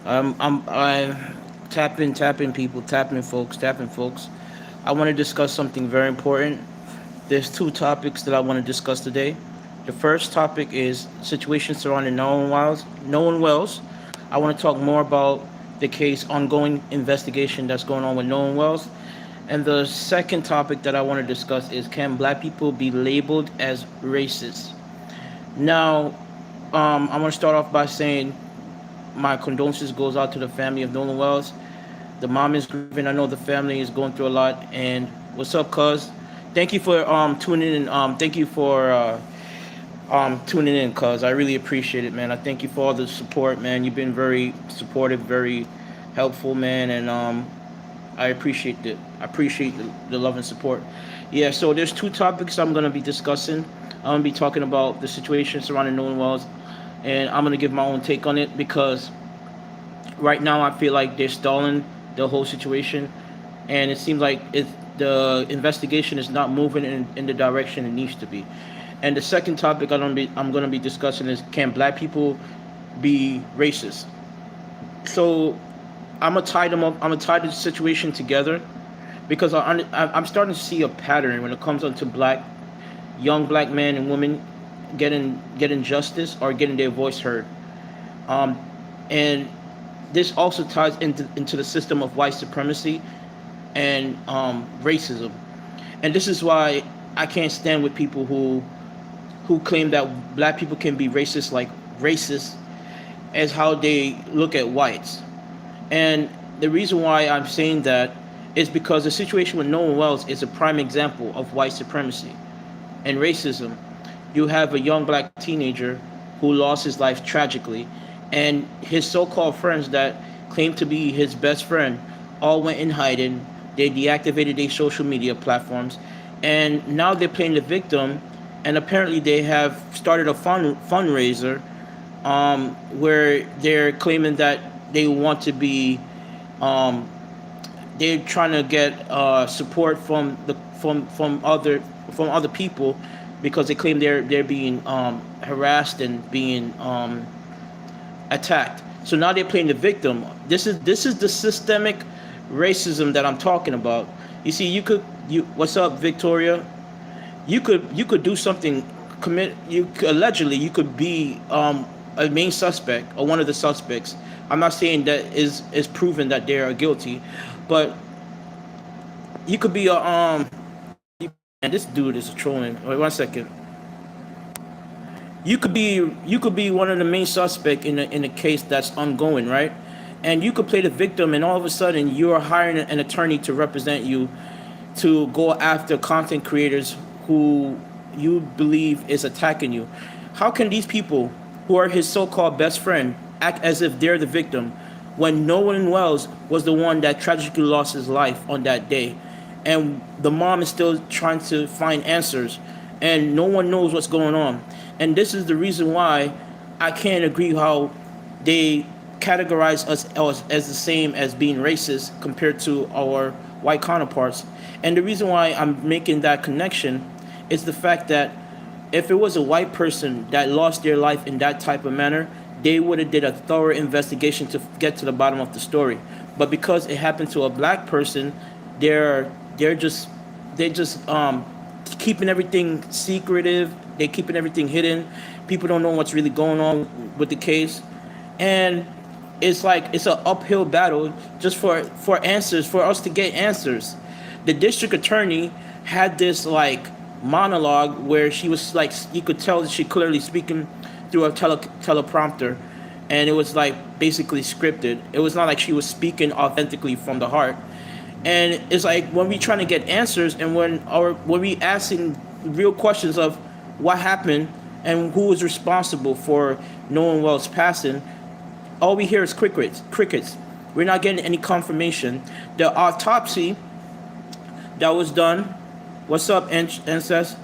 I tapping people, tapping folks. I want to discuss something very important. There's two topics that I want to discuss today. The first topic is situation surrounding Nolan Wells. Nolan Wells. I want to talk more about the case, ongoing investigation that's going on with Nolan Wells. And the second topic that I want to discuss is, can black people be labeled as racist? Now, I want to start off by saying my condolences goes out to the family of Nolan Wells. The mom is grieving. I know the family is going through a lot. And what's up, cuz? Thank you for tuning in. Thank you for tuning in, cuz. I really appreciate it, man. I thank you for all the support, man. You've been very supportive, very helpful, man, and I appreciate it. I appreciate the love and support. Yeah, so there's two topics I'm gonna be discussing. I'm gonna be talking about the situation surrounding Nolan Wells, and I'm gonna give my own take on it because right now I feel like they're stalling the whole situation, and it seems like the investigation is not moving in the direction it needs to be. And the second topic I'm gonna be discussing is, can black people be racist? So I'm gonna tie them up. I'm gonna tie the situation together because I'm starting to see a pattern when it comes onto young black men and women getting justice or getting their voice heard. Um, and this also ties into the system of white supremacy and racism. And this is why I can't stand with people who claim that black people can be racist, like racist as how they look at whites. And the reason why I'm saying that is because the situation with Nolan Wells is a prime example of white supremacy and racism. You have a young black teenager who lost his life tragically, and his so-called friends that claimed to be his best friend all went in hiding. They deactivated their social media platforms, and now they're playing the victim. And apparently, they have started a fundraiser where they're claiming that they want to be um, they're trying to get support from other people because they claim they're being harassed and being attacked. So now they're playing the victim. This is the systemic racism that I'm talking about. You see, you what's up, Victoria? You could do something, allegedly you could be a main suspect or one of the suspects. I'm not saying that is proven that they are guilty, but you could be a man, this dude is trolling. Wait 1 second. You could be one of the main suspect in a case that's ongoing, right? And you could play the victim, and all of a sudden you're hiring an attorney to represent you to go after content creators who you believe is attacking you. How can these people who are his so-called best friend act as if they're the victim when Nolan Wells was the one that tragically lost his life on that day? And the mom is still trying to find answers, and no one knows what's going on. And this is the reason why I can't agree how they categorize us as the same as being racist compared to our white counterparts. And the reason why I'm making that connection is the fact that if it was a white person that lost their life in that type of manner, they would have did a thorough investigation to get to the bottom of the story. But because it happened to a black person, they're they're just they just keeping everything secretive. They're keeping everything hidden. People don't know what's really going on with the case, and it's like it's an uphill battle just for answers, for us to get answers. The district attorney had this like monologue where she was like, you could tell that she clearly speaking through a teleprompter, and it was like basically scripted. It was not like she was speaking authentically from the heart. And it's like when we trying to get answers, and when we asking real questions of what happened and who was responsible for Nolan Wells passing, all we hear is crickets. We're not getting any confirmation. The autopsy that was done. What's up, Incest?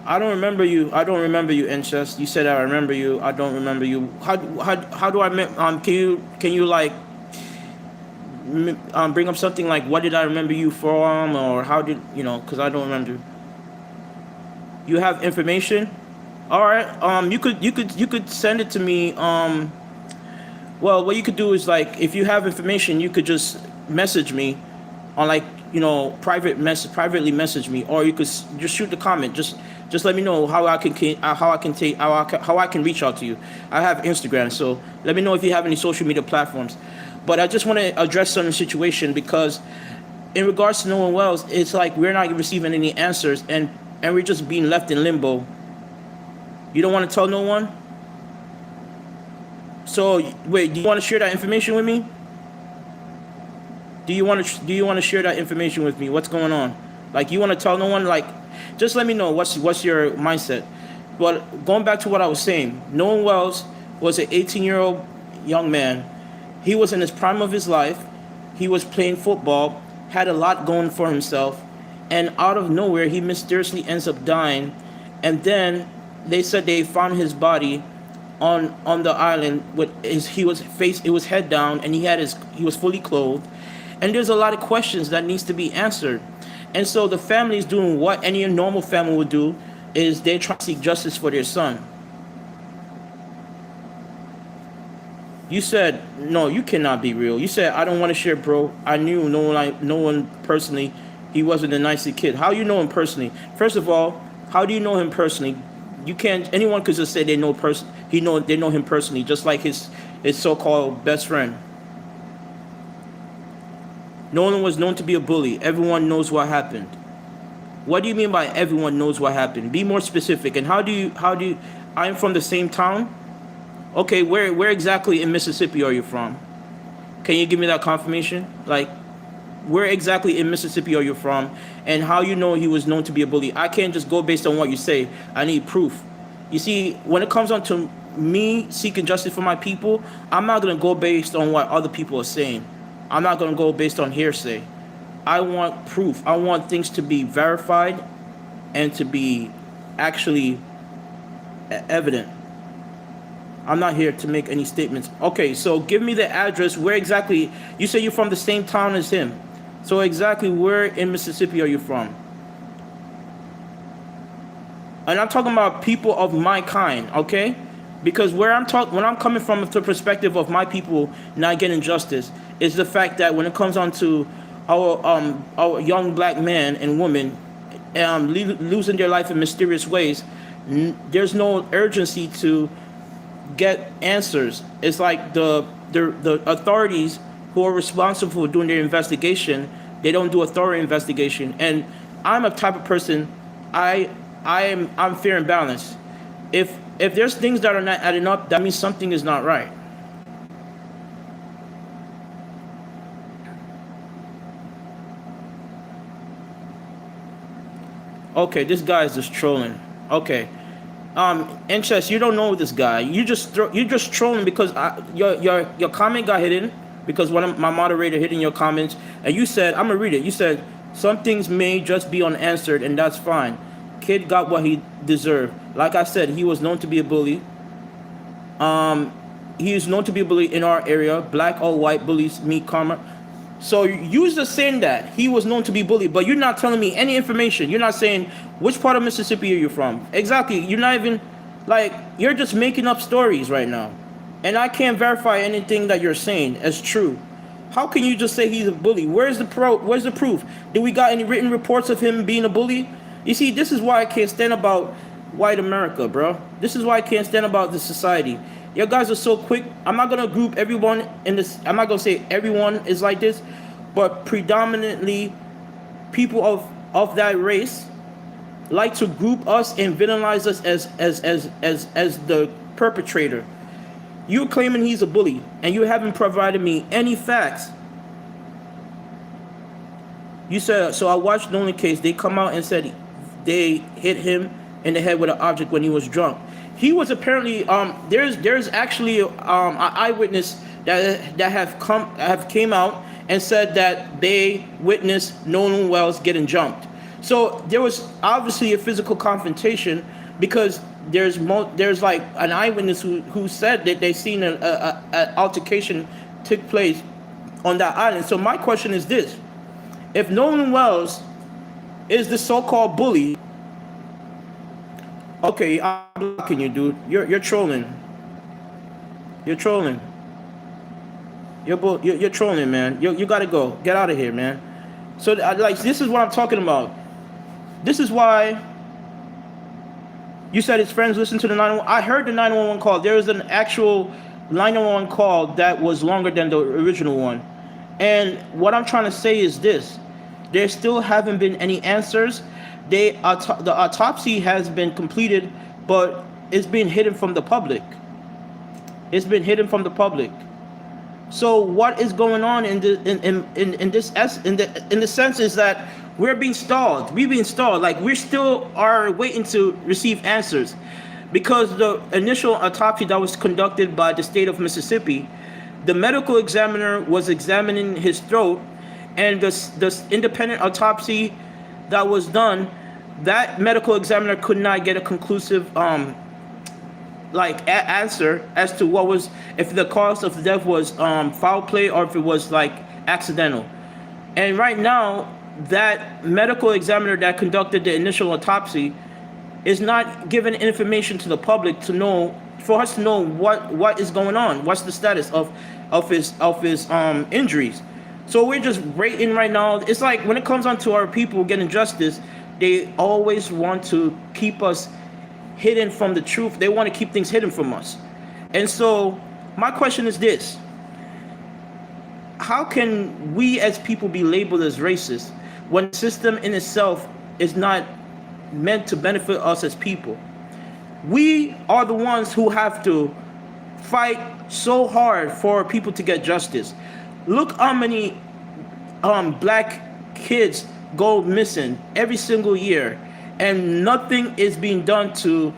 I don't remember you. I don't remember you, Incest. You said I remember you. I don't remember you. How do I can you like bring up something like what did I remember you from, or how did because I don't remember. You have information. All right. You could send it to me. Well, what you could do is like if you have information, you could just message me on like privately message me, or you could just shoot the comment. Just let me know how I can how I can reach out to you. I have Instagram, so let me know if you have any social media platforms. But I just want to address some situation because in regards to Nolan Wells, it's like we're not receiving any answers, and we're just being left in limbo. You don't want to tell no one. So wait, do you want to share that information with me? Do you want to share that information with me? What's going on? Like you want to tell no one? Like, just let me know what's your mindset. But going back to what I was saying, Nolan Wells was an 18-year-old young man. He was in his prime of his life. He was playing football, had a lot going for himself, and out of nowhere he mysteriously ends up dying. And then they said they found his body on the island with his he was face it was head down, and he was fully clothed, and there's a lot of questions that needs to be answered. And so the family is doing what any normal family would do, is they try to seek justice for their son. You said no, you cannot be real. You said I don't want to share, bro. I knew no one personally. He wasn't a nice kid. How you know him personally? First of all, how do you know him personally? You can't. Anyone could just say they know him personally, just like his so-called best friend. Nolan was known to be a bully. Everyone knows what happened. What do you mean by everyone knows what happened? Be more specific. And how do you? I'm from the same town. Okay, where exactly in Mississippi are you from? Can you give me that confirmation? Like, where exactly in Mississippi are you from, and how you know he was known to be a bully? I can't just go based on what you say. I need proof. You see, when it comes on to me seeking justice for my people, I'm not gonna go based on what other people are saying. I'm not gonna go based on hearsay. I want proof. I want things to be verified and to be actually evident. I'm not here to make any statements. Okay, so give me the address. Where exactly? You say you're from the same town as him. So exactly where in Mississippi are you from? And I'm talking about people of my kind, okay? Because when I'm coming from the perspective of my people not getting justice, is the fact that when it comes on to our young black man and woman losing their life in mysterious ways, there's no urgency to get answers. It's like the authorities who are responsible for doing their investigation, they don't do a thorough investigation. And I'm a type of person, I'm fair and balanced. If there's things that are not adding up, that means something is not right. Okay, this guy is just trolling. Okay. Interest, you don't know this guy. You just trolling because your comment got hidden because one of my moderator hidden your comments, and you said, I'm gonna read it. You said some things may just be unanswered, and that's fine. Kid got what he deserved. Like I said, he was known to be a bully. He is known to be a bully in our area. Black or white bullies meet karma. So you just saying that he was known to be bullied, but you're not telling me any information. You're not saying which part of Mississippi are you from. Exactly. You're not even like you're just making up stories right now. And I can't verify anything that you're saying as true. How can you just say he's a bully? Where's the proof? Do we got any written reports of him being a bully? You see, this is why I can't stand about white America, bro. This is why I can't stand about this society. You guys are so quick. I'm not gonna group everyone in this. I'm not gonna say everyone is like this, but predominantly people of that race like to group us and villainize us as the perpetrator. You're claiming he's a bully, and you haven't provided me any facts. You said so. I watched the only case. They come out and said they hit him in the head with an object when he was drunk. He was apparently there's actually an eyewitness that have came out and said that they witnessed Nolan Wells getting jumped. So there was obviously a physical confrontation because there's like an eyewitness who said that they seen an altercation took place on that island. So my question is this: if Nolan Wells is the so-called bully, okay, I'm blocking you, dude. You're trolling. You're trolling. You're trolling, man. You gotta go. Get out of here, man. So like this is what I'm talking about. This is why you said his friends listened to the 911. I heard the 911 call. There was an actual 911 call that was longer than the original one. And what I'm trying to say is this: there still haven't been any answers. The autopsy has been completed, but it's been hidden from the public. It's been hidden from the public. So what is going on in the sense is that we're being stalled. We're being stalled. Like we still are waiting to receive answers, because the initial autopsy that was conducted by the state of Mississippi, the medical examiner was examining his throat, and the independent autopsy that was done, that medical examiner could not get a conclusive answer as to what was, if the cause of death was foul play or if it was like accidental. And right now, that medical examiner that conducted the initial autopsy is not giving information to the public to know, for us to know what is going on, what's the status of his injuries. So we're just waiting right now. It's like when it comes on to our people getting justice, they always want to keep us hidden from the truth. They want to keep things hidden from us. And so my question is this: how can we as people be labeled as racist when the system in itself is not meant to benefit us as people? We are the ones who have to fight so hard for people to get justice. Look how many black kids go missing every single year, and nothing is being done to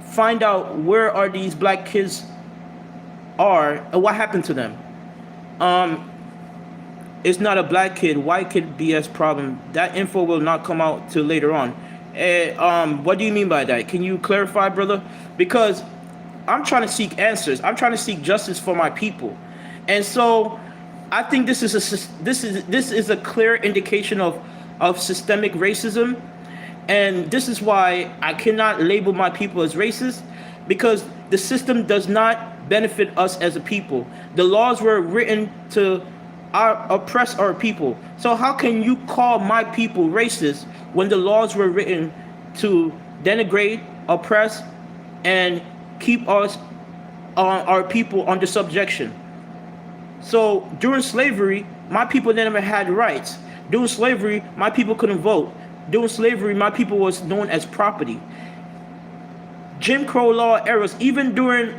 find out where are these black kids are and what happened to them. It's not a black kid, white kid BS problem. That info will not come out till later on. What do you mean by that? Can you clarify, brother? Because I'm trying to seek answers. I'm trying to seek justice for my people, and so I think this is a clear indication of systemic racism. And this is why I cannot label my people as racist, because the system does not benefit us as a people. The laws were written to oppress our people. So how can you call my people racist when the laws were written to denigrate, oppress, and keep us, our people, under subjection? So during slavery, my people never had rights. During slavery, my people couldn't vote. During slavery, my people was known as property. Jim Crow law eras, even during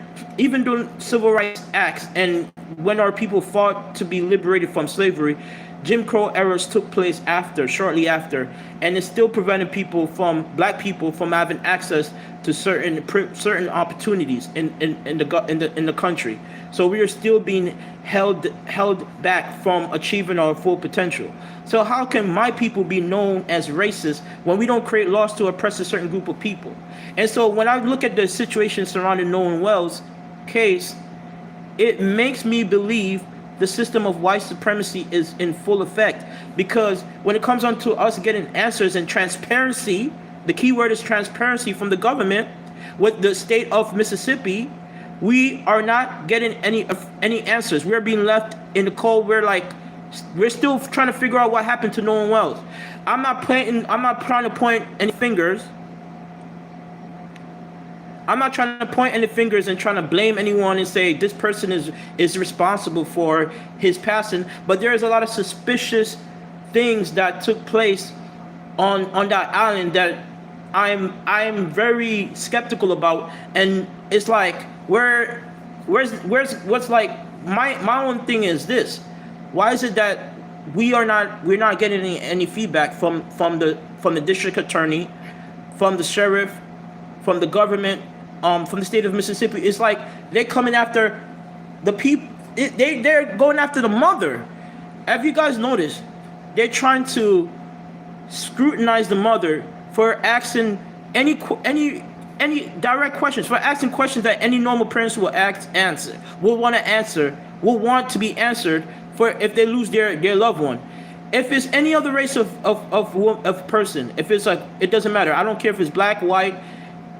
civil rights acts, and when our people fought to be liberated from slavery, Jim Crow eras took place shortly after, and it still prevented black people from having access to certain opportunities in the country. So we are still being held back from achieving our full potential. So how can my people be known as racist when we don't create laws to oppress a certain group of people? And so when I look at the situation surrounding Nolan Wells' case, it makes me believe the system of white supremacy is in full effect. Because when it comes on to us getting answers and transparency, the key word is transparency from the government, with the state of Mississippi, we are not getting any answers. We're being left in the cold. We're still trying to figure out what happened to Nolan Wells. I'm not trying to point any fingers. I'm not trying to point any fingers and trying to blame anyone and say this person is responsible for his passing. But there is a lot of suspicious things that took place on that island that I'm very skeptical about. And it's like, what's like my own thing is this: why is it that we're not getting any feedback from the district attorney, from the sheriff, from the government, from the state of Mississippi? It's like they're coming after the people. They're going after the mother. Have you guys noticed? They're trying to scrutinize the mother for asking any direct questions, for asking questions that any normal parents will want to be answered for if they lose their loved one. If it's any other race of person, if it's like, it doesn't matter. I don't care if it's black, white,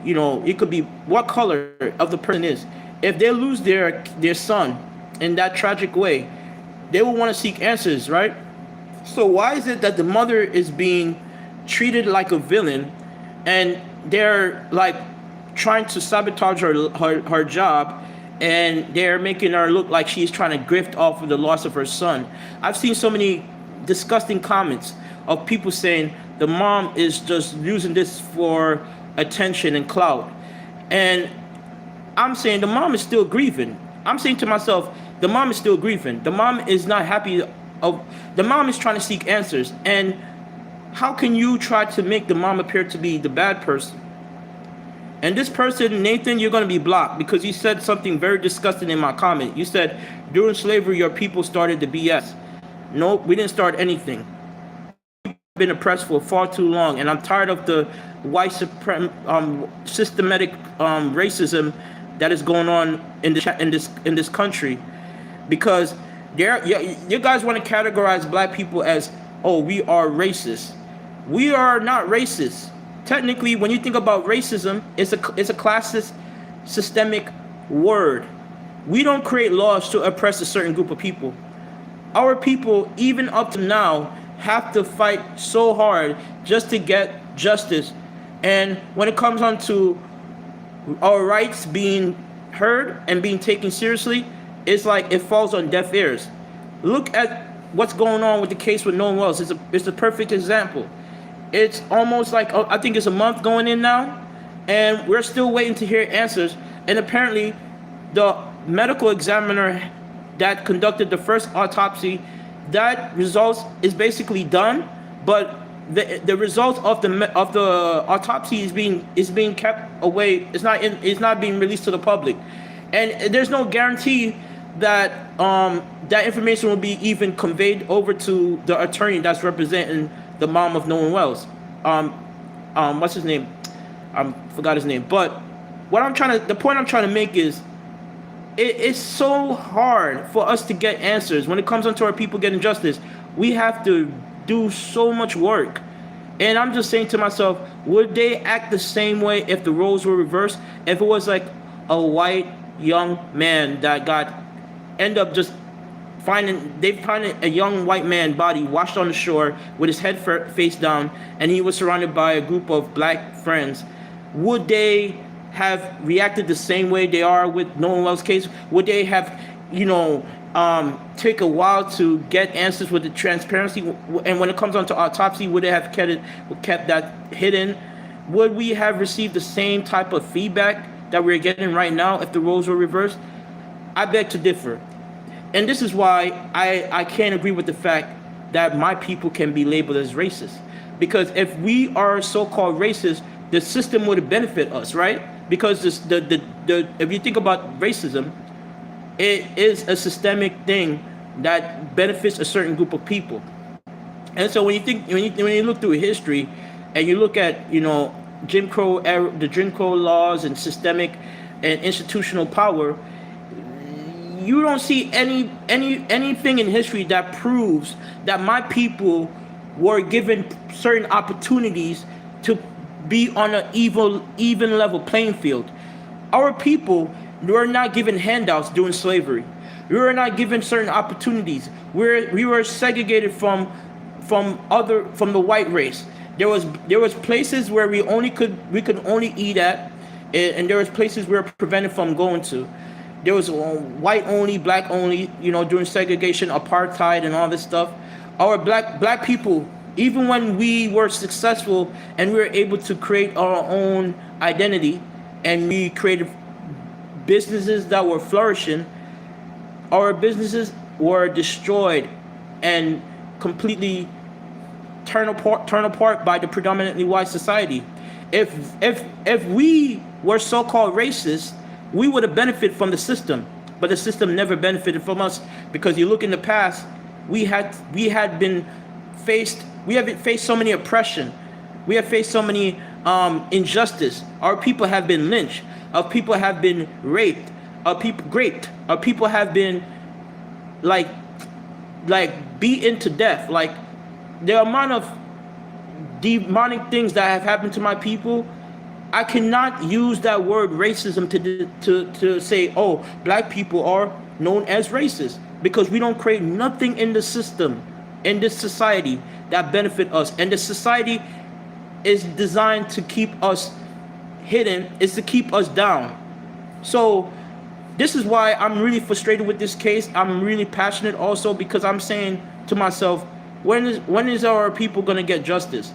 it could be what color of the person is. If they lose their son, in that tragic way, they will want to seek answers, right? So why is it that the mother is being treated like a villain, and they're like trying to sabotage her job, and they're making her look like she's trying to grift off of the loss of her son? I've seen so many disgusting comments of people saying the mom is just using this for attention and clout. And I'm saying the mom is still grieving. I'm saying to myself, the mom is still grieving. The mom is not happy. The mom is trying to seek answers. And how can you try to make the mom appear to be the bad person? And this person, Nathan, you're going to be blocked because you said something very disgusting in my comment. You said, during slavery, your people started the BS. No, we didn't start anything. Been oppressed for far too long, and I'm tired of the white systematic racism that is going on in this country, because you guys want to categorize black people as, oh, we are racist. We are not racist. Technically, when you think about racism, it's a classist, systemic word. We don't create laws to oppress a certain group of people. Our people, even up to now, have to fight so hard just to get justice. And when it comes on to our rights being heard and being taken seriously, it's like it falls on deaf ears. Look at what's going on with the case with Nolan Wells. It's a perfect example. It's almost like, I think it's a month going in now, and we're still waiting to hear answers. And apparently the medical examiner that conducted the first autopsy, that results is basically done, but the results of the autopsy is being kept away. It's not being released to the public, and there's no guarantee that that information will be even conveyed over to the attorney that's representing the mom of Nolan Wells. What's his name? I forgot his name. But the point I'm trying to make is, it's so hard for us to get answers. When it comes onto our people getting justice, we have to do so much work. And I'm just saying to myself, would they act the same way if the roles were reversed? If it was like a white young man that end up just finding a young white man body washed on the shore with his head face down, and he was surrounded by a group of black friends, would they have reacted the same way they are with Nolan Wells' case? Would they have, take a while to get answers with the transparency? And when it comes on to autopsy, would they have kept that hidden? Would we have received the same type of feedback that we're getting right now if the roles were reversed? I beg to differ. And this is why I can't agree with the fact that my people can be labeled as racist. Because if we are so-called racist, the system would benefit us, right? Because if you think about racism, it is a systemic thing that benefits a certain group of people. And so when you look through history and you look at Jim Crow era, the Jim Crow laws and systemic and institutional power, you don't see anything in history that proves that my people were given certain opportunities to be on an even level playing field. Our people were not given handouts during slavery. We were not given certain opportunities. We were segregated from the white race. There was places where we could only eat at, and there was places we were prevented from going to. There was white only, black only, during segregation, apartheid, and all this stuff. Our black people, even when we were successful and we were able to create our own identity, and we created businesses that were flourishing, our businesses were destroyed and completely torn apart by the predominantly white society. If we were so-called racist, we would have benefited from the system, but the system never benefited from us, because you look in the past, we have faced so many oppression, we have faced so many injustice. Our people have been lynched, our people have been raped, our people have been like beaten to death. Like, the amount of demonic things that have happened to my people, I cannot use that word racism to say, oh, black people are known as racist, because we don't create nothing in the system, in this society, that benefit us. And the society is designed to keep us hidden, is to keep us down. So this is why I'm really frustrated with this case. I'm really passionate also, because I'm saying to myself, when is our people gonna get justice?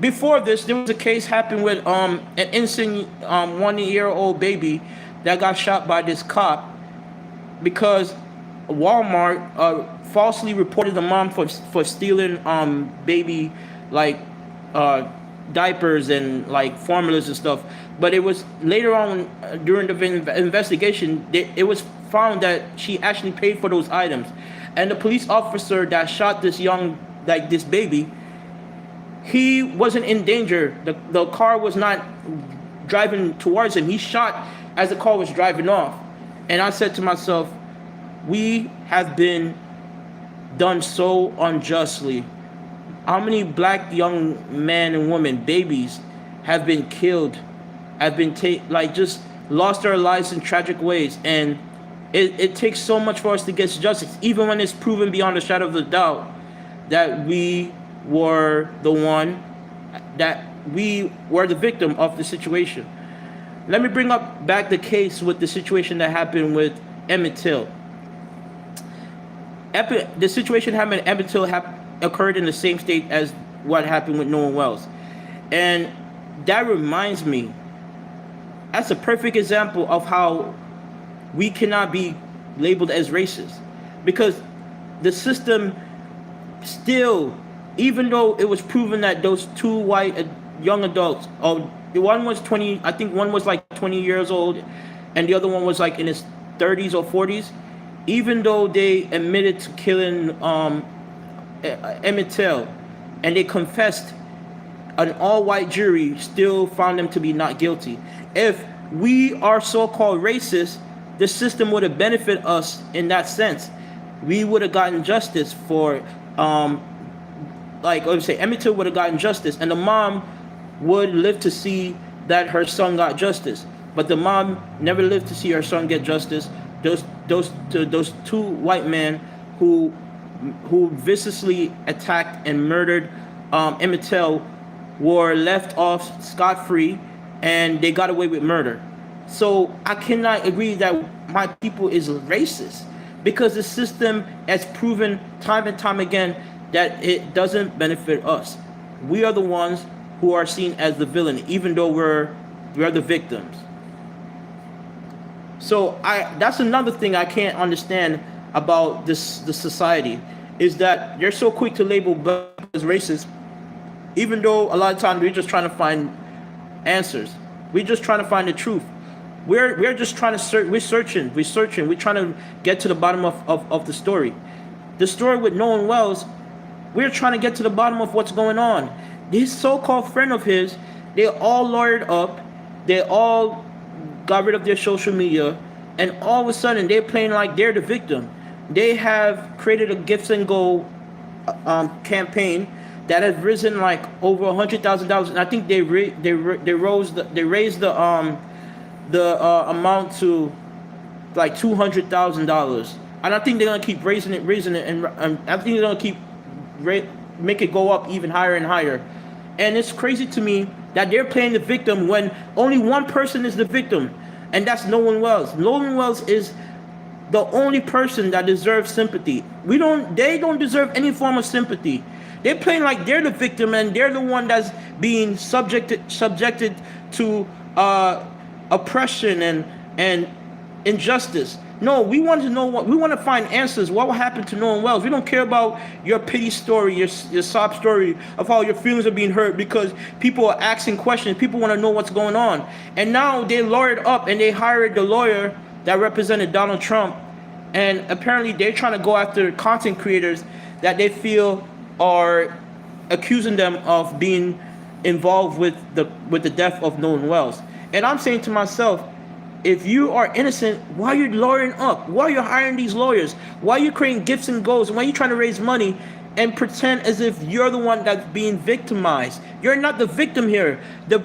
Before this, there was a case happened with an innocent 1-year-old baby that got shot by this cop because Walmart falsely reported the mom for stealing baby, like, uh, diapers and like formulas and stuff. But it was later on, during the investigation, it was found that she actually paid for those items, and the police officer that shot this baby, he wasn't in danger. The car was not driving towards him. He shot as the car was driving off. And I said to myself, we have been done so unjustly. How many black young men and women, babies, have been killed, have been just lost their lives in tragic ways? And it takes so much for us to get justice, even when it's proven beyond a shadow of a doubt that we were the victim of the situation. Let me bring up back the case with the situation that happened with Emmett Till. The situation happened at Emmett Till occurred in the same state as what happened with Nolan Wells. And that reminds me, that's a perfect example of how we cannot be labeled as racist. Because the system still, even though it was proven that those two white young adults, one was 20, I think one was like 20 years old, and the other one was like in his 30s or 40s, even though they admitted to killing Emmett Till, and they confessed, an all-white jury still found them to be not guilty. If we are so-called racist, the system would have benefited us in that sense. We would have gotten justice for, Emmett Till would have gotten justice, and the mom would live to see that her son got justice. But the mom never lived to see her son get justice. Those two white men who viciously attacked and murdered Emmett Till were left off scot-free, and they got away with murder. So I cannot agree that my people is racist, because the system has proven time and time again that it doesn't benefit us. We are the ones who are seen as the villain, even though we're the victims. So that's another thing I can't understand about the society, is that they're so quick to label black as racist, even though a lot of times we're just trying to find answers. We're just trying to find the truth. We're just trying to search. We're searching. We're trying to get to the bottom of the story. The story with Nolan Wells, we're trying to get to the bottom of what's going on. This so-called friend of his, they all lawyered up. They all got rid of their social media, and all of a sudden they're playing like they're the victim. They have created a gifts and go campaign that has risen like over $100,000, and I think they raised the amount to like $200,000, and I think they're gonna keep raising it, and I think they're gonna keep make it go up even higher and higher. And it's crazy to me that they're playing the victim when only one person is the victim, and that's Nolan Wells. Nolan Wells is the only person that deserves sympathy. They don't deserve any form of sympathy. They're playing like they're the victim, and they're the one that's being subjected to oppression and injustice. No, we want to know we want to find answers. What will happen to Nolan Wells? We don't care about your pity story, your sob story of how your feelings are being hurt because people are asking questions. People want to know what's going on. And now they lawyered up and they hired the lawyer that represented Donald Trump. And apparently they're trying to go after content creators that they feel are accusing them of being involved with the death of Nolan Wells. And I'm saying to myself, if you are innocent, why are you lawyering up? Why are you hiring these lawyers? Why are you creating gifts and goals? Why are you trying to raise money and pretend as if you're the one that's being victimized. You're not the victim here. The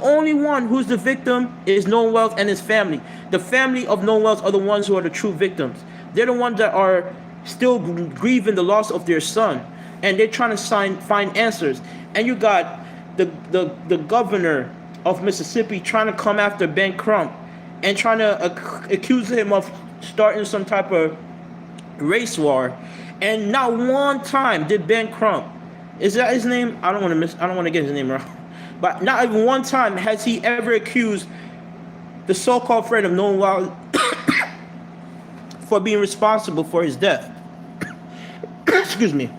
only one who's the victim is Nolan Wells and his family. The family of Nolan Wells are the ones who are the true victims. They're the ones that are still grieving the loss of their son, and they're trying to find answers. And you got the governor of Mississippi trying to come after Ben Crump and trying to accuse him of starting some type of race war. And not one time did Ben Crump, is that his name? I don't want to get his name wrong. But not even one time has he ever accused the so-called friend of Nolan Wells for being responsible for his death. Excuse me.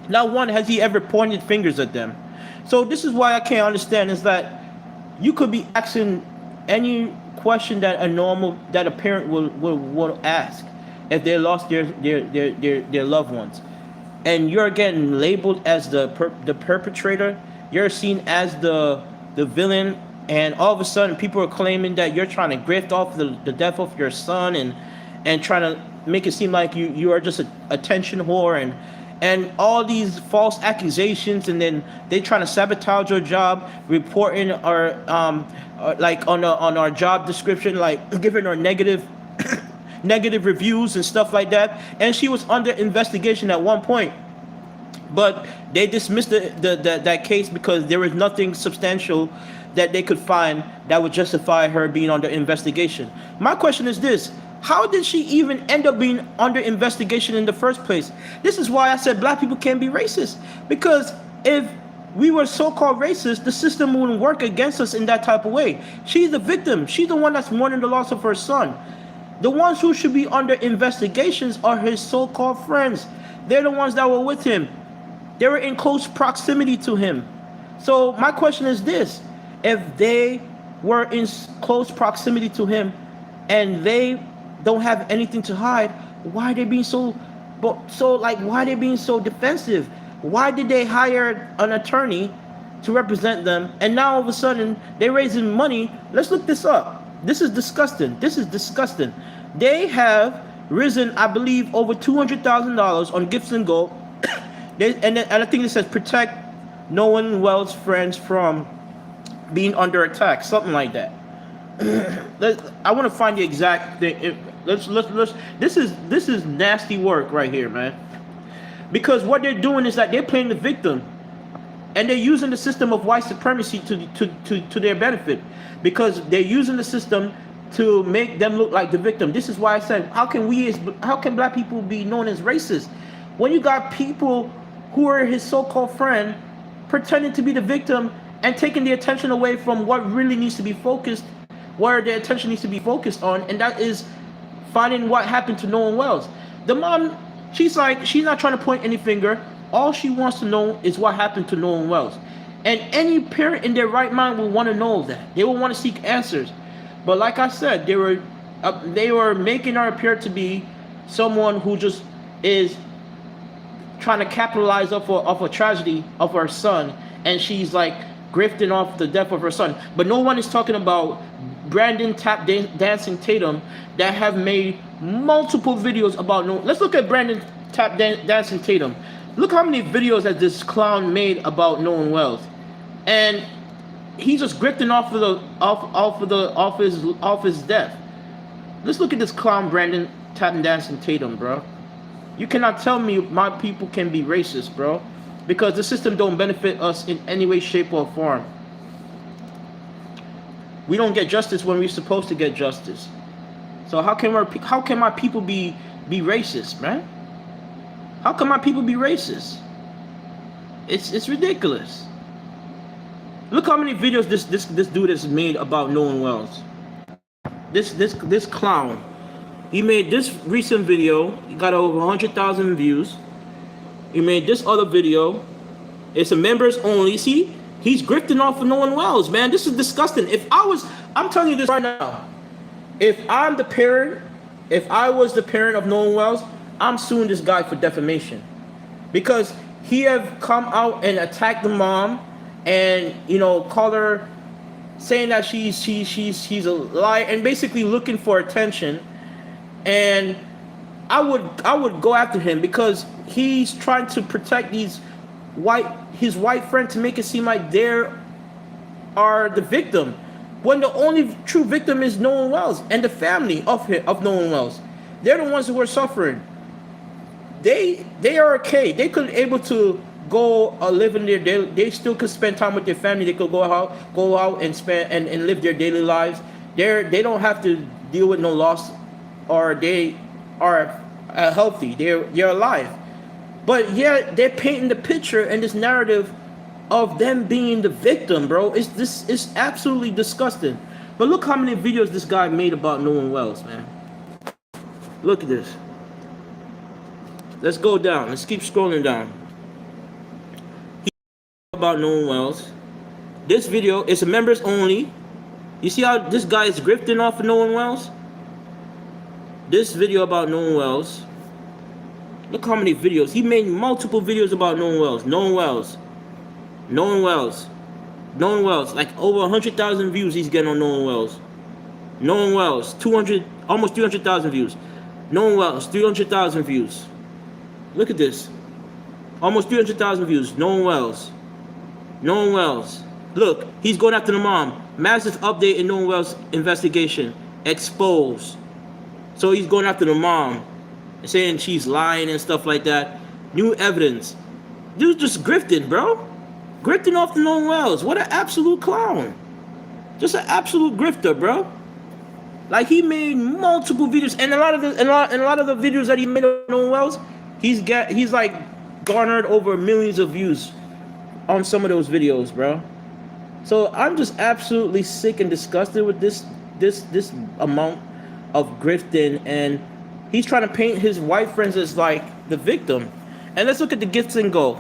Not one has he ever pointed fingers at them. So this is why I can't understand is that you could be asking any question that a parent will ask if they lost their loved ones, and you're getting labeled as the perpetrator. You're seen as the villain, and all of a sudden people are claiming that you're trying to grift off the death of your son, and trying to make it seem like you are just a attention whore, and all these false accusations, and then they trying to sabotage your job, reporting our like on our job description, like giving her negative reviews and stuff like that. And she was under investigation at one point, but they dismissed that case because there was nothing substantial that they could find that would justify her being under investigation. My question is this: how did she even end up being under investigation in the first place? This is why I said black people can't be racist, because if we were so-called racist, the system wouldn't work against us in that type of way. She's the victim. She's the one that's mourning the loss of her son. The ones who should be under investigations are his so-called friends. They're the ones that were with him. They were in close proximity to him. So my question is this: if they were in close proximity to him and they don't have anything to hide, why are they being why are they being so defensive? Why did they hire an attorney to represent them, and now all of a sudden they're raising money? Let's look this up. This is disgusting. They have risen, I believe, over $200,000 on gifts and gold. And I think it says protect Nolan Wells' friends from being under attack, something like that. I want to find the exact thing. Let's. This is nasty work right here, man. Because what they're doing is that they're playing the victim, and they're using the system of white supremacy to their benefit, because they're using the system to make them look like the victim. This is why I said, how can black people be known as racist when you got people who are his so-called friend pretending to be the victim and taking the attention away from what really needs to be focused, where their attention needs to be focused on, and that is finding what happened to Nolan Wells. The mom, she's not trying to point any finger. All she wants to know is what happened to Nolan Wells. And any parent in their right mind will want to know that. They will want to seek answers. But like I said, they were making her appear to be someone who just is trying to capitalize off a tragedy of her son, and she's like grifting off the death of her son. But no one is talking about Brandon Tap Dancing Tatum that have made multiple videos about no. Let's look at Brandon Tap Dancing Tatum. Look how many videos that this clown made about Nolan Wells, and he's just grifting off his death. Let's look at this clown Brandon Tap Dancing Tatum, bro. You cannot tell me my people can be racist, bro, because the system don't benefit us in any way, shape, or form. We don't get justice when we're supposed to get justice. So how can my people be racist, man? How can my people be racist? It's ridiculous. Look how many videos this dude has made about Nolan Wells. This clown. He made this recent video. He got over 100,000 views. He made this other video. It's a members only. See, he's grifting off of Nolan Wells, man. This is disgusting. I'm telling you this right now. If I was the parent of Nolan Wells, I'm suing this guy for defamation, because he have come out and attacked the mom, and call her, saying that she's a liar, and basically looking for attention. And I would go after him because he's trying to protect white his white friend to make it seem like they're are the victim, when the only true victim is Nolan Wells and the family of Nolan Wells. They're the ones who are suffering. They are okay. They could able to go live in their daily. They still could spend time with their family. They could go out and spend and live their daily lives. They don't have to deal with no loss, or they are healthy. They're alive. But yeah, they're painting the picture and this narrative of them being the victim, bro. It's absolutely disgusting. But look how many videos this guy made about Nolan Wells, man. Look at this. Let's go down. Let's keep scrolling down. He about Nolan Wells. This video is a members only. You see how this guy is grifting off of Nolan Wells? This video about Nolan Wells. Look how many videos. He made multiple videos about Nolan Wells. Nolan Wells. Nolan Wells. Nolan Wells. Like over 100,000 views he's getting on Nolan Wells. Nolan Wells. Almost 300,000 views. Nolan Wells. 300,000 views. Look at this. Almost 300,000 views. Nolan Wells. Nolan Wells. Look, he's going after the mom. Massive update in Nolan Wells investigation. Exposed. So he's going after the mom, saying she's lying and stuff like that. New evidence. Dude just grifting, bro. Grifting off the Nolan Wells. What an absolute clown. Just an absolute grifter, bro. Like, he made multiple videos, and a lot of the videos that he made on Nolan Wells, he's like garnered over millions of views on some of those videos, bro. So I'm just absolutely sick and disgusted with this amount of grifting, and he's trying to paint his white friends as like the victim. And let's look at the gifts and go.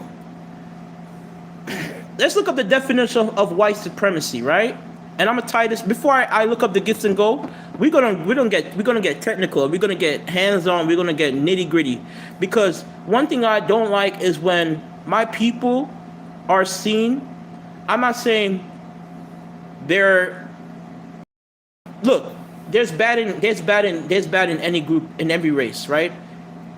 Let's look up the definition of white supremacy, right? And I'm gonna tie this before I look up the gifts and go. We're gonna get technical. We're gonna get hands-on. We're gonna get nitty-gritty. Because one thing I don't like is when my people are seen. I'm not saying they're. Look, there's bad in any group, in every race, right?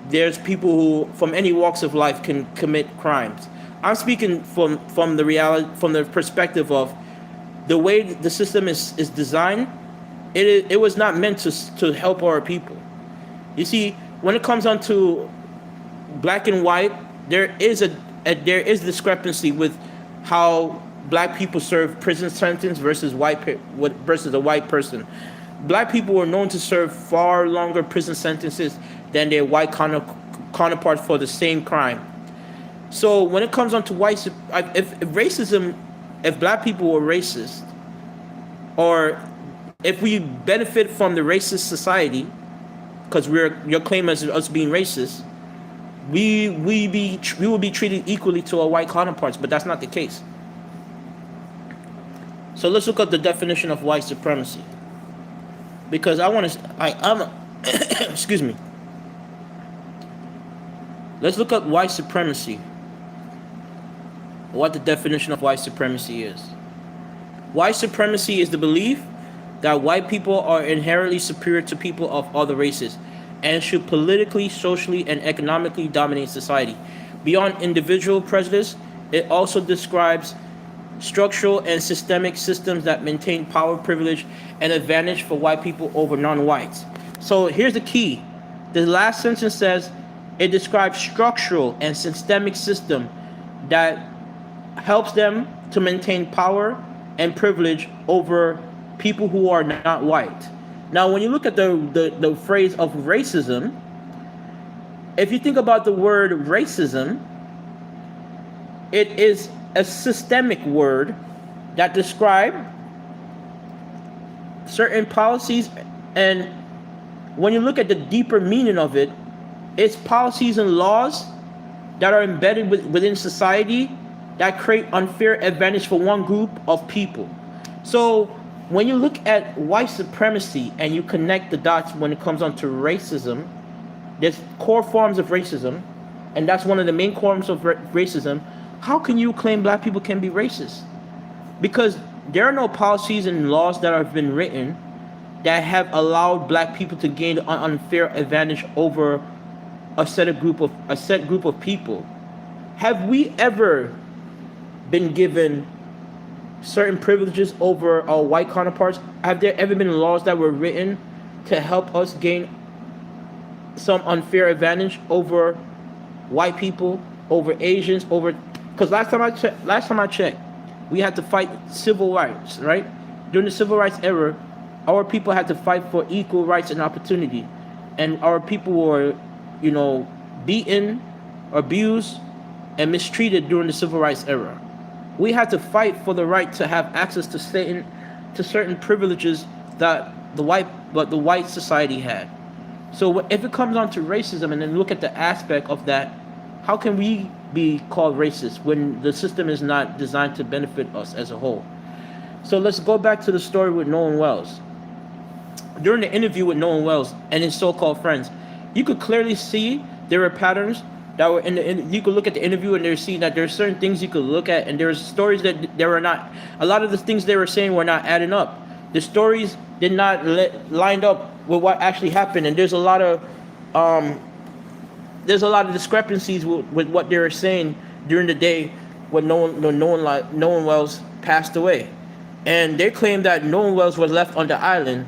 There's people who from any walks of life can commit crimes. I'm speaking from the reality, from the perspective of the way the system is designed. It was not meant to help our people. You see, when it comes on to black and white, there is discrepancy with how black people serve prison sentence versus a white person. Black people were known to serve far longer prison sentences than their white counterparts for the same crime. So when it comes on to if black people were racist, or if we benefit from the racist society, because your claim as us being racist, we will be treated equally to our white counterparts, but that's not the case. So let's look up the definition of white supremacy, because excuse me. Let's look up white supremacy. What the definition of white supremacy is. White supremacy is the belief that white people are inherently superior to people of other races and should politically, socially, and economically dominate society. Beyond individual prejudice, it also describes structural and systemic systems that maintain power, privilege, and advantage for white people over non-whites. So here's the key. The last sentence says it describes structural and systemic system that helps them to maintain power and privilege over people who are not white. Now, when you look at the phrase of racism, if you think about the word racism, it is a systemic word that describes certain policies, and when you look at the deeper meaning of it, it's policies and laws that are embedded within society that create unfair advantage for one group of people. So when you look at white supremacy and you connect the dots when it comes on to racism, there's core forms of racism, and that's one of the main forms of racism. How can you claim black people can be racist? Because there are no policies and laws that have been written that have allowed black people to gain an unfair advantage over a set group of people. Have we ever been given certain privileges over our white counterparts? Have there ever been laws that were written to help us gain some unfair advantage over white people, over Asians, over, because last time I checked, we had to fight civil rights, right? During the civil rights era, our people had to fight for equal rights and opportunity, and our people were, you know, beaten, abused, and mistreated during the civil rights era. We had to fight for the right to have access to certain privileges that the white society had. So if it comes down to racism, and then look at the aspect of that, how can we be called racist when the system is not designed to benefit us as a whole? So let's go back to the story with Nolan Wells. During the interview with Nolan Wells and his so-called friends, you could clearly see there were patterns that were you could look at the interview and there's seeing that there's certain things you could look at, and there's stories that there were not, a lot of the things they were saying were not adding up. The stories did not lined up with what actually happened, and um, there's a lot of discrepancies with what they were saying during the day when no one Wells passed away, and they claim that no one Wells was left on the island,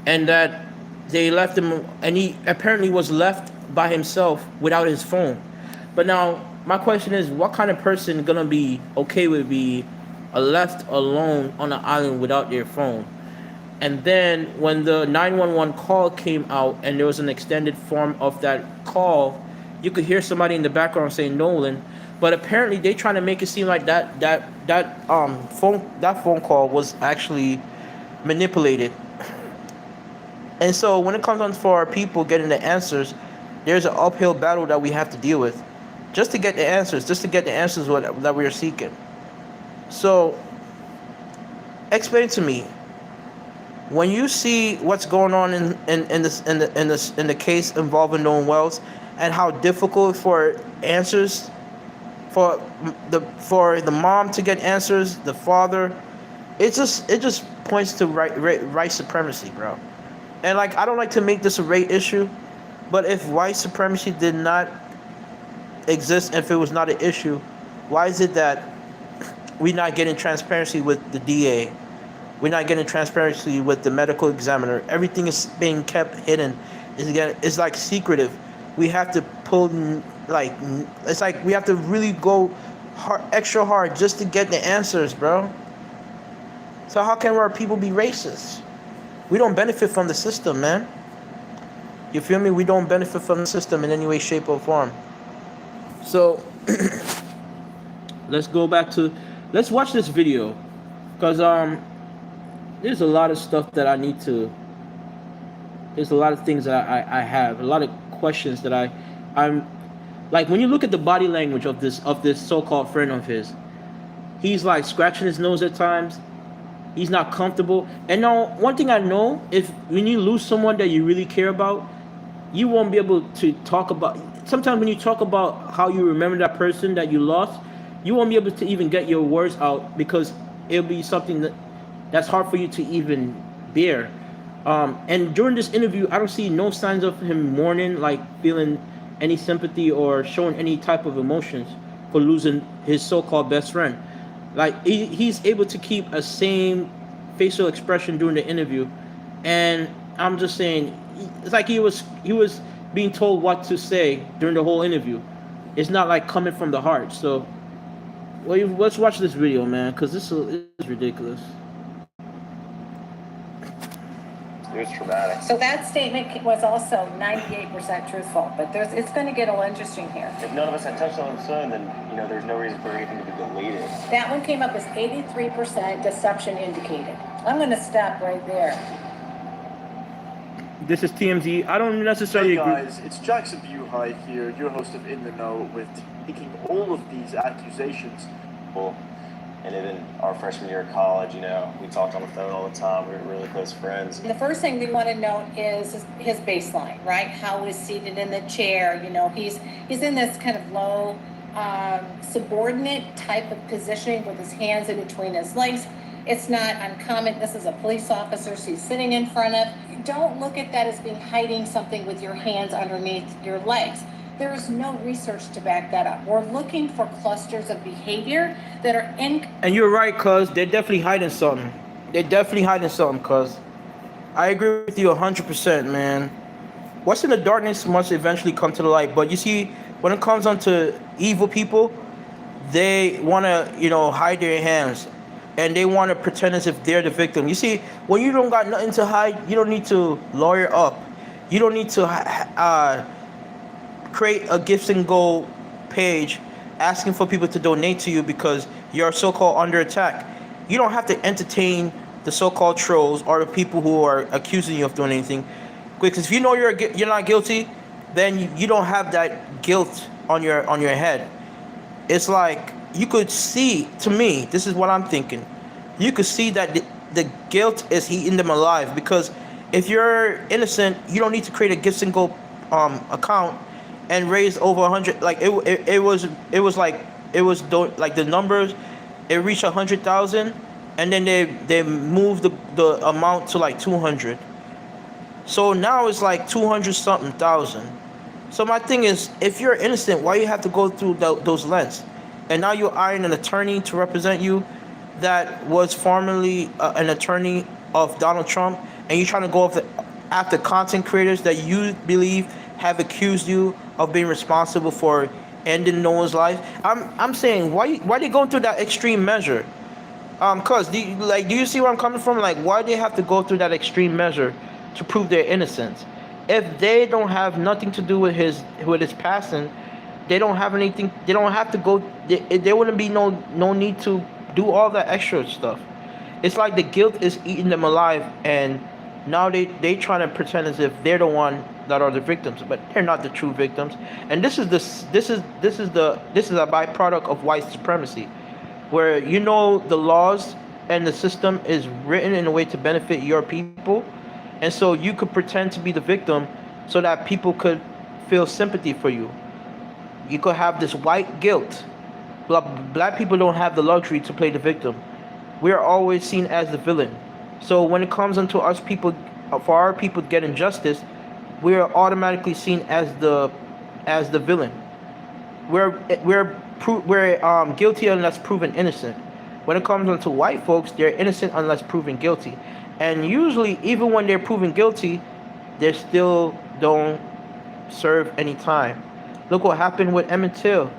and that they left him, and he apparently was left by himself without his phone. But now my question is, what kind of person gonna be okay with be left alone on an island without their phone? And then when the 911 call came out and there was an extended form of that call, you could hear somebody in the background saying Nolan, but apparently they trying to make it seem like that phone call was actually manipulated. And so when it comes on for our people getting the answers, there's an uphill battle that we have to deal with just to get the answers, that we are seeking. So explain to me, when you see what's going on in the case involving Nolan Wells, and how difficult for answers for the mom to get answers, the father, it just points to right supremacy, bro. And like, I don't like to make this a race issue, but if white supremacy did not exist, if it was not an issue, why is it that we're not getting transparency with the DA? We're not getting transparency with the medical examiner. Everything is being kept hidden. It's like secretive. We have to pull, like, it's like we have to really go extra hard just to get the answers, bro. So how can our people be racist? We don't benefit from the system, man. You feel me? We don't benefit from the system in any way, shape, or form. So let's watch this video, because there's a lot of stuff that I need to. There's a lot of things that I have, a lot of questions that I'm like, when you look at the body language of this so-called friend of his, he's like scratching his nose at times. He's not comfortable. And now, one thing I know, if when you lose someone that you really care about, you won't be able to talk about. Sometimes when you talk about how you remember that person that you lost, you won't be able to even get your words out, because it'll be something that's hard for you to even bear. And during this interview, I don't see no signs of him mourning, like feeling any sympathy or showing any type of emotions for losing his so-called best friend. Like, he's able to keep a same facial expression during the interview, and I'm just saying, it's like he was being told what to say during the whole interview. It's not like coming from the heart. So, well, let's watch this video, man, because this is ridiculous. It was traumatic. So that statement was also 98% truthful, but it's going to get a little interesting here. If none of us had touched on the phone, then there's no reason for anything to be deleted. That one came up as 83% deception indicated. I'm going to stop right there. This is TMZ. I don't necessarily agree. Hey guys, it's Jackson Buhai here, your host of In the Know, with taking all of these accusations. Well, and even our freshman year of college, we talked on the phone all the time. We were really close friends. The first thing we want to note is his baseline, right? How he's seated in the chair. He's in this kind of low, subordinate type of positioning with his hands in between his legs. It's not uncommon. This is a police officer she's sitting in front of. Don't look at that as being hiding something with your hands underneath your legs. There is no research to back that up. We're looking for clusters of behavior that are in. And you're right, cuz they're definitely hiding something. They're definitely hiding something, cuz I agree with you 100%, man. What's in the darkness must eventually come to the light. But you see, when it comes on to evil people, they want to, hide their hands. And they want to pretend as if they're the victim. You see, when you don't got nothing to hide, you don't need to lawyer up. You don't need to create a gifts and go page asking for people to donate to you because you're so-called under attack. You don't have to entertain the so-called trolls or the people who are accusing you of doing anything. Because if you know you're not guilty, then you don't have that guilt on your head. It's like you could see, to me, this is what I'm thinking. You could see that the guilt is eating them alive, because if you're innocent, you don't need to create a gifts and go account and raise over 100. Like it was like the numbers, it reached 100,000, and then they moved the amount to like 200. So now it's like 200 something thousand. So my thing is, if you're innocent, why you have to go through those lengths? And now you're hiring an attorney to represent you that was formerly an attorney of Donald Trump, and you're trying to go after content creators that you believe have accused you of being responsible for ending Noah's life. I'm saying, why they going through that extreme measure? Cause do you see where I'm coming from? Like, why they have to go through that extreme measure to prove their innocence? If they don't have nothing to do with his passing, they don't have anything. They don't have to go. There wouldn't be no need to do all that extra stuff. It's like the guilt is eating them alive, and now they trying to pretend as if they're the one that are the victims, but they're not the true victims. And this is a byproduct of white supremacy, where the laws and the system is written in a way to benefit your people, and so you could pretend to be the victim so that people could feel sympathy for you. You could have this white guilt. Black people don't have the luxury to play the victim. We are always seen as the villain. So when it comes into us people, for our people getting justice, we are automatically seen as the villain. We're guilty unless proven innocent. When it comes into white folks, they're innocent unless proven guilty. And usually, even when they're proven guilty, they still don't serve any time. Look what happened with Emmett Till.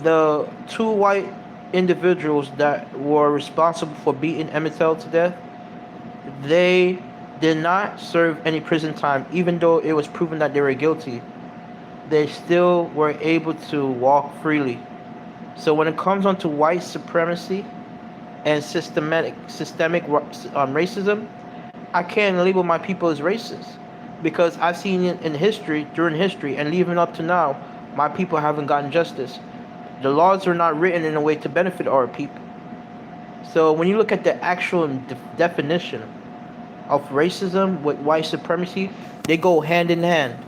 The two white individuals that were responsible for beating Emmett Till to death, they did not serve any prison time, even though it was proven that they were guilty. They still were able to walk freely. So when it comes onto white supremacy and systemic racism, I can't label my people as racist, because I've seen it during history, and even up to now, my people haven't gotten justice. The laws are not written in a way to benefit our people. So when you look at the actual definition of racism with white supremacy, they go hand in hand.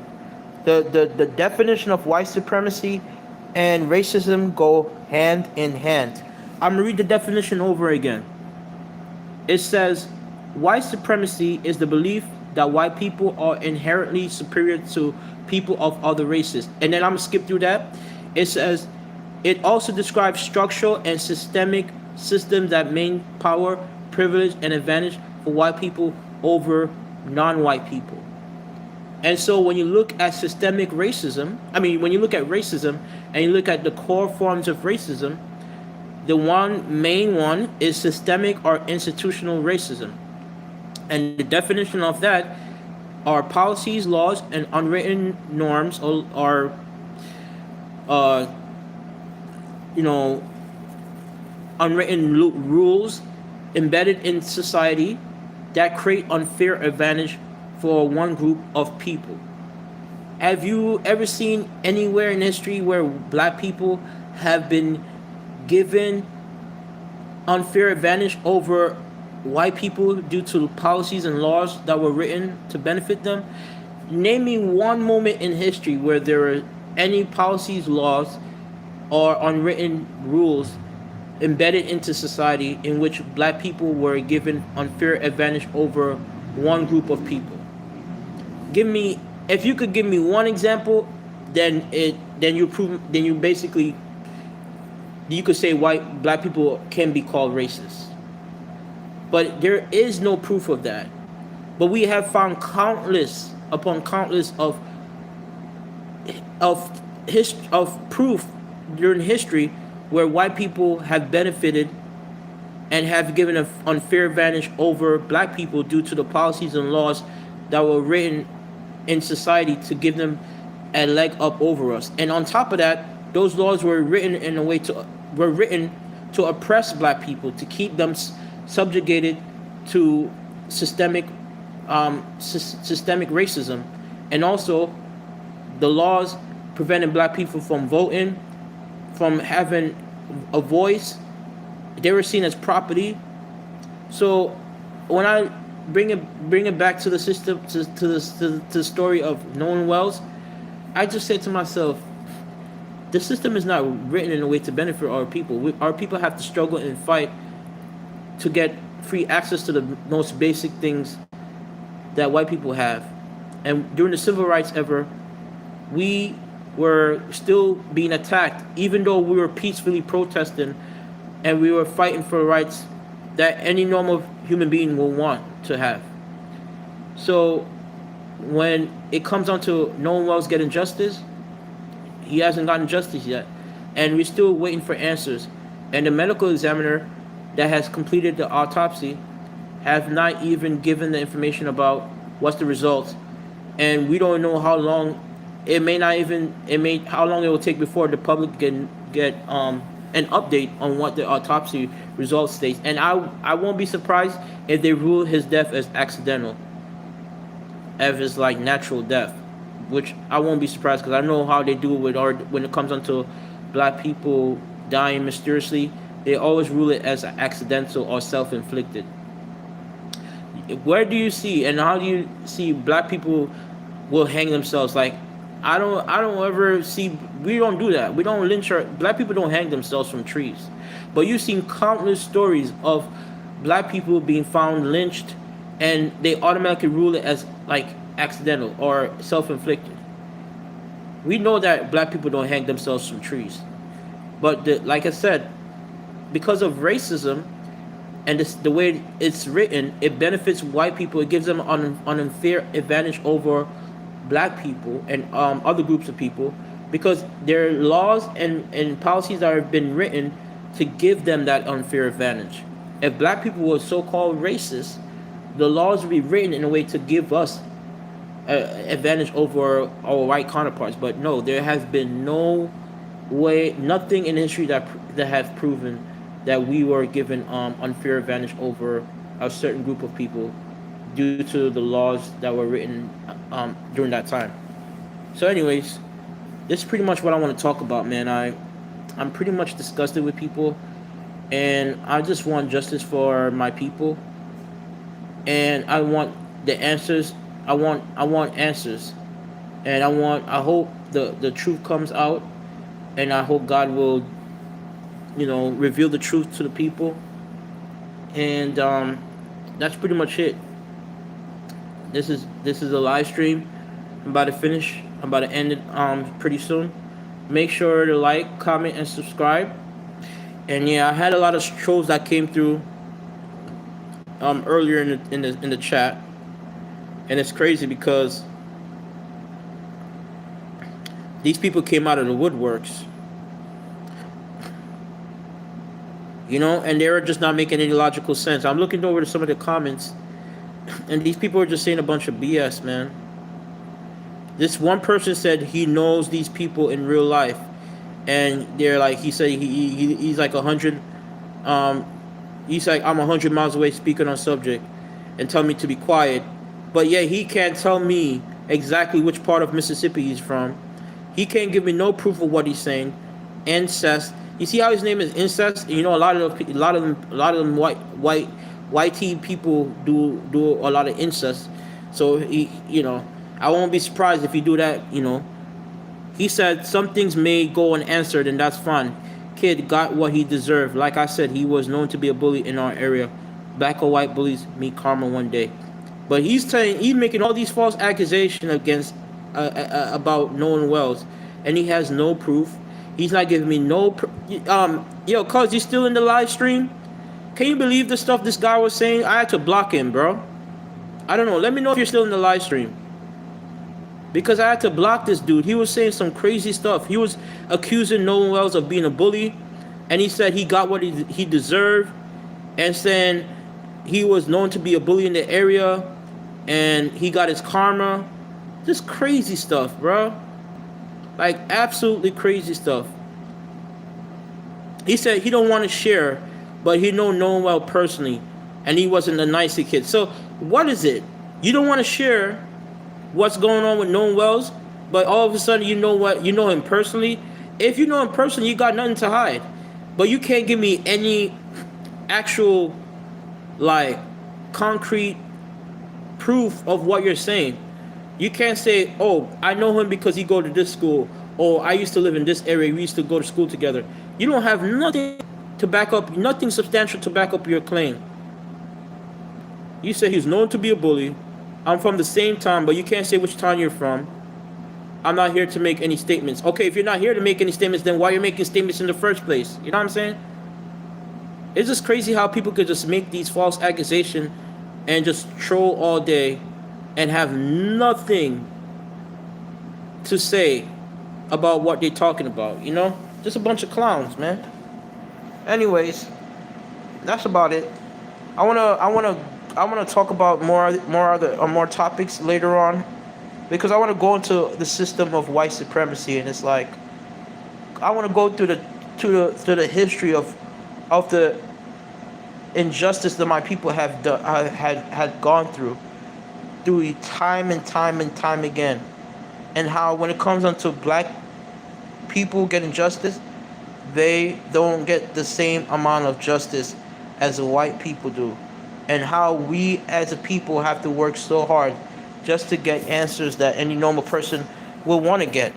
The definition of white supremacy and racism go hand in hand. I'm gonna read the definition over again. It says, white supremacy is the belief that white people are inherently superior to people of other races. And then I'm gonna skip through that. It says, it also describes structural and systemic systems that maintain power, privilege, and advantage for white people over non-white people. And so when you look at when you look at racism and you look at the core forms of racism, the main one is systemic or institutional racism. And the definition of that are policies, laws, and unwritten norms or unwritten rules embedded in society that create unfair advantage for one group of people. Have you ever seen anywhere in history where black people have been given unfair advantage over white people due to policies and laws that were written to benefit them? Name me one moment in history where there are any policies, laws, or unwritten rules embedded into society in which black people were given unfair advantage over one group of people. Give me, if you could give me one example, then you basically, you could say white black people can be called racist. But there is no proof of that. But we have found countless upon countless of proof during history where white people have benefited and have given an unfair advantage over black people due to the policies and laws that were written in society to give them a leg up over us. And on top of that, those laws were written in a way to were written to oppress black people, to keep them subjugated to systemic systemic racism. And also the laws preventing black people from voting, from having a voice. They were seen as property. So when I bring it back to the system, to the story of Nolan Wells, I just said to myself, the system is not written in a way to benefit our people. Our people have to struggle and fight to get free access to the most basic things that white people have. And during the civil rights era, we were still being attacked, even though we were peacefully protesting and we were fighting for rights that any normal human being will want to have. So when it comes down to Nolan Wells getting justice, he hasn't gotten justice yet. And we're still waiting for answers. And the medical examiner that has completed the autopsy have not even given the information about what's the results. And we don't know how long how long it will take before the public can get an update on what the autopsy results states. And I won't be surprised if they rule his death as accidental, as it's like natural death, which I won't be surprised because I know how they do it with when it comes onto black people dying mysteriously. They always rule it as accidental or self-inflicted. Where do you see and how do you see black people will hang themselves? Like I don't ever see. We don't do that. We don't lynch black people. Don't hang themselves from trees. But you've seen countless stories of black people being found lynched, and they automatically rule it as like accidental or self-inflicted. We know that black people don't hang themselves from trees, but like I said, because of racism and the way it's written, it benefits white people. It gives them an unfair advantage over black people and other groups of people, because there are laws and policies that have been written to give them that unfair advantage. If black people were so-called racist, the laws would be written in a way to give us advantage over our white counterparts. But no, there has been no way, nothing in history that has proven that we were given unfair advantage over a certain group of people due to the laws that were written during that time. So anyways, this is pretty much what I want to talk about, man. I'm pretty much disgusted with people, and I just want justice for my people, and I want the answers. I want answers, and I hope the truth comes out, and I hope God will, reveal the truth to the people. And that's pretty much it. This is a live stream. I'm about to finish. I'm about to end it pretty soon. Make sure to like, comment, and subscribe. And yeah, I had a lot of trolls that came through earlier in the chat, and it's crazy because these people came out of the woodworks, and they were just not making any logical sense. I'm looking over to some of the comments, and these people are just saying a bunch of BS, man. This one person said he knows these people in real life, and they're like, he said he's like 100. He's like, I'm 100 miles away speaking on subject, and tell me to be quiet. But yeah, he can't tell me exactly which part of Mississippi he's from. He can't give me no proof of what he's saying. Incest. You see how his name is Incest? A lot of them white people do a lot of incest. So I won't be surprised if he do that. He said some things may go unanswered, and that's fine. kid got what he deserved. Like I said, he was known to be a bully in our area. Black or white bullies meet karma one day. But he's making all these false accusations against about Nolan Wells, and he has no proof. He's not giving me no. Yo, cuz you still in the live stream? Can you believe the stuff this guy was saying? I had to block him, bro. I don't know. Let me know if you're still in the live stream. Because I had to block this dude. He was saying some crazy stuff. He was accusing Nolan Wells of being a bully. And he said he got what he deserved. And saying he was known to be a bully in the area. And he got his karma. Just crazy stuff, bro. Like, absolutely crazy stuff. He said he don't want to share, but he know Nolan Wells personally. And he wasn't a nice kid. So, what is it? You don't want to share what's going on with Nolan Wells, but all of a sudden you know him personally. If you know him personally, you got nothing to hide. But you can't give me any actual, like, concrete proof of what you're saying. You can't say, oh, I know him because he go to this school, or I used to live in this area, we used to go to school together. You don't have nothing to back up, nothing substantial to back up your claim. You say he's known to be a bully. I'm from the same town, but you can't say which town you're from. I'm not here to make any statements. Okay, if you're not here to make any statements, then why are you making statements in the first place? You know what I'm saying? It's just crazy how people could just make these false accusations and just troll all day and have nothing to say about what they're talking about, you know? Just a bunch of clowns, man. Anyways, that's about it. I wanna talk about more topics later on, because I want to go into the system of white supremacy, and it's like I want to go through the history of the injustice that my people have had gone through time and time again, and how when it comes onto black people getting justice, they don't get the same amount of justice as the white people do, and how we as a people have to work so hard just to get answers that any normal person will want to get.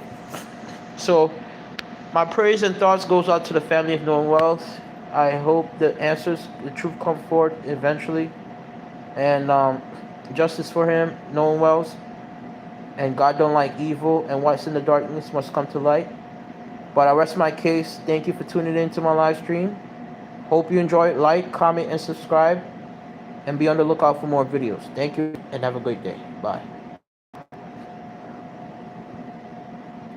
So my prayers and thoughts goes out to the family of Nolan Wells. I hope the truth come forth eventually, and justice for him, Nolan Wells. And God don't like evil, and what's in the darkness must come to light. But I rest my case. Thank you for tuning in to my live stream. Hope you enjoy it. Like, comment, and subscribe. And be on the lookout for more videos. Thank you, and have a great day. Bye.